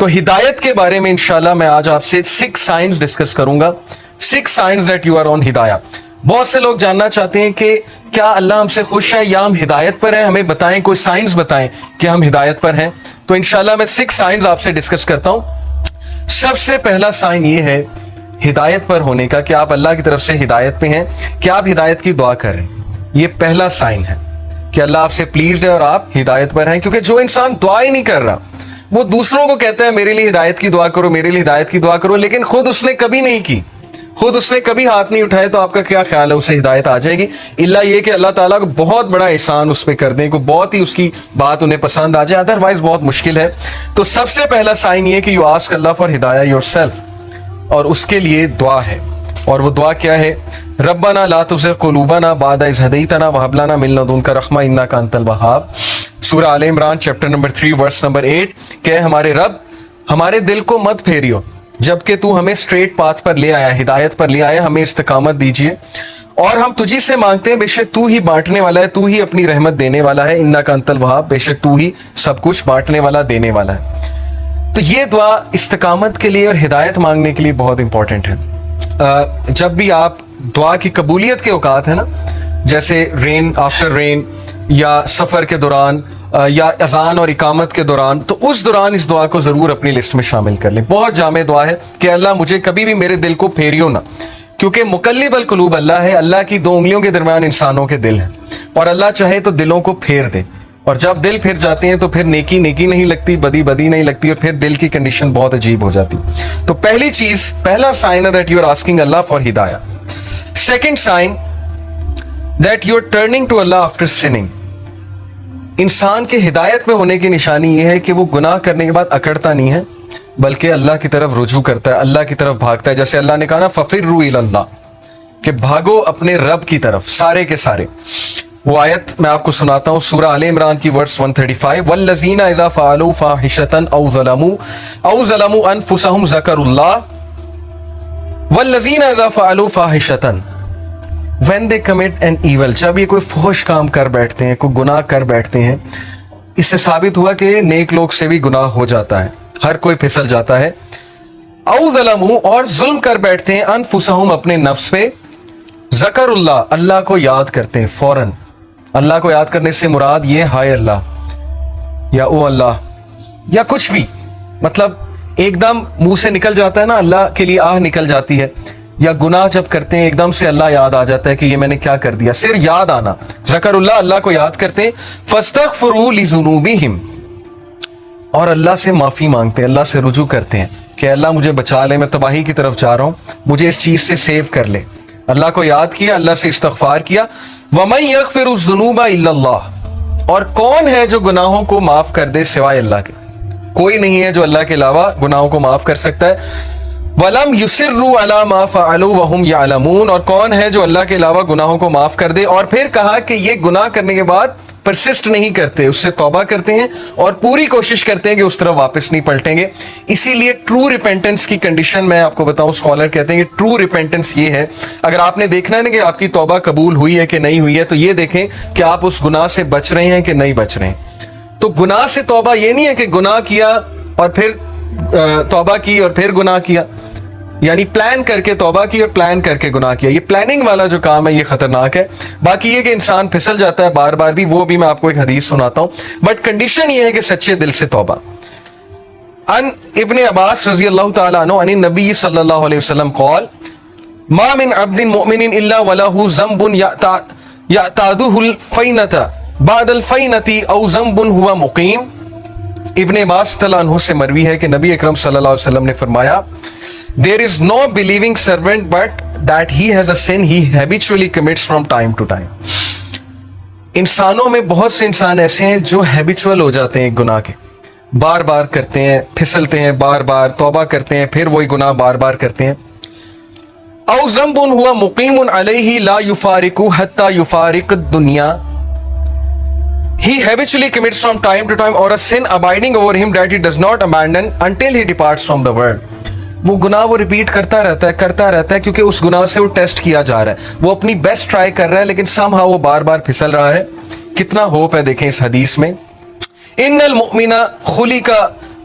تو ہدایت کے بارے میں انشاءاللہ میں آج آپ سے 6 سائنز ڈسکس کروں گا. 6 signs that you are on ہدایہ. بہت سے لوگ جاننا چاہتے ہیں کہ کیا اللہ ہم سے خوش ہے یا ہم ہدایت پر ہیں. ہمیں بتائیں, کوئی سائنس بتائیں کہ ہم ہدایت پر ہیں. تو انشاءاللہ میں 6 سائنز آپ سے ڈسکس کرتا ہوں. سب سے پہلا سائن یہ ہے ہدایت پر ہونے کا کہ آپ اللہ کی طرف سے ہدایت پہ ہیں, کہ آپ ہدایت کی دعا کر رہے ہیں. یہ پہلا سائن ہے کہ اللہ آپ سے پلیزڈ ہے اور آپ ہدایت پر ہیں. کیونکہ جو انسان دعا ہی نہیں کر رہا, وہ دوسروں کو کہتا ہے میرے لیے ہدایت کی دعا کرو, میرے لیے ہدایت کی دعا کرو, لیکن خود اس نے کبھی نہیں کی, خود اس نے کبھی ہاتھ نہیں اٹھائے, تو آپ کا کیا خیال ہے اسے ہدایت آ جائے گی؟ الا یہ کہ اللہ تعالیٰ کو بہت بڑا احسان اس پہ کر دیں, کو بہت ہی اس کی بات انہیں پسند آ جائے, ادروائز بہت مشکل ہے. تو سب سے پہلا سائن یہ کہ یو آسک اللہ فار ہدایہ یور سیلف, اور اس کے لیے دعا ہے. اور وہ دعا کیا ہے؟ ربنا لا تزغ قلوبنا بعد اذ ہدیتنا وہب لنا من لدنک رحمہ انک انت الوہاب. سورہ آل عمران چیپٹر نمبر 3 ورس نمبر 8 کہ ہمارے رب ہمارے دل کو مت پھیریو جبکہ تو ہمیں اسٹریٹ پاتھ پر لے آیا, ہدایت پر لے آیا, ہمیں استقامت دیجیے. اور ہم تجھی سے مانگتے ہیں, بے شک تو ہی بانٹنے والا ہے, تو ہی اپنی رحمت دینے والا ہے. انک انت الوہاب, بے شک تو ہی سب کچھ بانٹنے والا, دینے والا ہے. تو یہ دعا استقامت کے لیے اور ہدایت مانگنے کے لیے بہت امپورٹنٹ ہے. جب بھی آپ دعا کی قبولیت کے اوقات ہیں نا, جیسے رین آفٹر رین, یا سفر کے دوران, یا اذان اور اقامت کے دوران, تو اس دوران اس دعا کو ضرور اپنی لسٹ میں شامل کر لیں. بہت جامع دعا ہے کہ اللہ مجھے کبھی بھی میرے دل کو پھیریو نہ, کیونکہ مقلب القلوب اللہ ہے. اللہ کی 2 انگلیوں کے درمیان انسانوں کے دل ہیں, اور اللہ چاہے تو دلوں کو پھیر دے. اور جب دل پھر جاتے ہیں تو پھر نیکی نیکی نہیں لگتی, بدی بدی نہیں لگتی, اور پھر دل کی کنڈیشن بہت عجیب ہو جاتی. تو پہلی چیز, پہلا سائن ہے دیٹ یو آر آسکنگ اللہ فار ہدایہ. Second sign that you are turning to اللہ آفٹر سننگ. انسان کے ہدایت میں ہونے کی نشانی یہ ہے کہ وہ گناہ کرنے کے بعد اکڑتا نہیں ہے, بلکہ اللہ کی طرف رجوع کرتا ہے, اللہ کی طرف بھاگتا ہے. جیسے اللہ نے کہا نا فَفِرُّوا إِلَى اللَّهِ, کہ بھاگو اپنے رب کی طرف, سارے کے سارے. وہ آیت میں آپ کو سناتا ہوں, سورہ آل عمران کی ورس 135. وَالَّذِينَ إِذَا فَعَلُوا فَاحِشَةً أَوْ ظَلَمُوا أَنفُسَهُمْ ذَكَرُوا اللَّهَ وَالَّذِينَ إِذَا فَعَلُوا فَاحِشَةً when they commit an evil. جب یہ کوئی فحش کام کر بیٹھتے ہیں, کوئی گناہ کر بیٹھتے ہیں, اس سے ثابت ہوا کہ نیک لوگ سے بھی گناہ ہو جاتا ہے, ہر کوئی پھسل جاتا ہے. او ظلموا, اور ظلم کر بیٹھتے ہیں, انفسہم, اپنے نفس پہ, ذکر اللہ, اللہ کو یاد کرتے ہیں فوراً. اللہ کو یاد کرنے سے مراد یہ ہائے اللہ, یا او اللہ, یا کچھ بھی, مطلب ایک دم منہ سے نکل جاتا ہے نا, اللہ کے لیے آہ نکل جاتی ہے. یا گناہ جب کرتے ہیں ایک دم سے اللہ یاد آ جاتا ہے کہ یہ میں نے کیا کر دیا, صرف یاد آنا, ذکر اللہ, اللہ کو یاد کرتے ہیں. فاستغفروا لذنوبہم, اور اللہ سے معافی مانگتے ہیں, اللہ سے رجوع کرتے ہیں کہ اللہ مجھے بچا لے, میں تباہی کی طرف جا رہا ہوں, مجھے اس چیز سے سیو کر لے. اللہ کو یاد کیا, اللہ سے استغفار کیا. وَمَن يَغْفِرُ الذُّنُوبَ إِلَّا اللَّهُ, اور کون ہے جو گناہوں کو معاف کر دے سوائے اللہ کے؟ کوئی نہیں ہے جو اللہ کے علاوہ گناہوں کو معاف کر سکتا ہے. وَلَمْ يُصِرُّوا عَلَى مَا فَعَلُوا وَهُمْ يَعْلَمُونَ, اور کون ہے جو اللہ کے علاوہ گناہوں کو معاف کر دے. اور پھر کہا کہ یہ گناہ کرنے کے بعد پرسسٹ نہیں کرتے, اس سے توبہ کرتے ہیں اور پوری کوشش کرتے ہیں کہ اس طرف واپس نہیں پلٹیں گے. اسی لیے ٹرو ریپینٹنس کی کنڈیشن میں آپ کو بتاؤں, اسکالر کہتے ہیں کہ ٹرو ریپینٹنس یہ ہے, اگر آپ نے دیکھنا ہے نا کہ آپ کی توبہ قبول ہوئی ہے کہ نہیں ہوئی ہے, تو یہ دیکھیں کہ آپ اس گناہ سے بچ رہے ہیں کہ نہیں بچ رہے ہیں. تو گناہ سے توبہ یہ نہیں ہے کہ گناہ کیا اور پھر توبہ کی اور پھر گناہ کیا, یعنی پلان کر کے توبہ کی اور پلان کر کے گناہ کیا. یہ پلاننگ والا جو کام ہے یہ خطرناک ہے. باقی یہ کہ انسان پھسل جاتا ہے بار بار بھی, وہ بھی میں آپ کو ایک حدیث سناتا ہوں, بٹ کنڈیشن یہ ہے کہ سچے دل سے توبہ. ان ابن عباس رضی اللہ تعالیٰ عنہ عن النبی صلی اللہ علیہ وسلم قال ما من عبد مؤمن الا وله ذنب يعتاده الفینة بعد الفینة او ذنب هو مقیم. ابن عباس تعالیٰ عنہ سے مروی ہے کہ نبی اکرم صلی اللہ علیہ وسلم نے فرمایا there is no believing servant but that he has a sin he habitually commits from time to time. انسانوں میں بہت سے انسان ایسے ہیں جو ہیبیچول ہو جاتے ہیں گناہ کے, بار بار کرتے ہیں, پھسلتے ہیں, بار بار توبہ کرتے ہیں, پھر وہی گناہ بار بار کرتے ہیں. او ذنب هو مقیم علیہ لا یفارق حتی یفارق الدنیا, he habitually commits from time to time, or a sin abiding over him that he does not abandon until he departs from the world. وہ گناہ وہ ریپیٹ کرتا رہتا ہے کیونکہ اس گناہ سے وہ ٹیسٹ کیا جا رہا ہے, وہ اپنی بیسٹ ٹرائی کر رہا ہے, لیکن سم ہاؤ وہ بار بار پھسل رہا ہے. کتنا ہوپ ہے دیکھیں اس حدیث میں. ان المؤمن خلق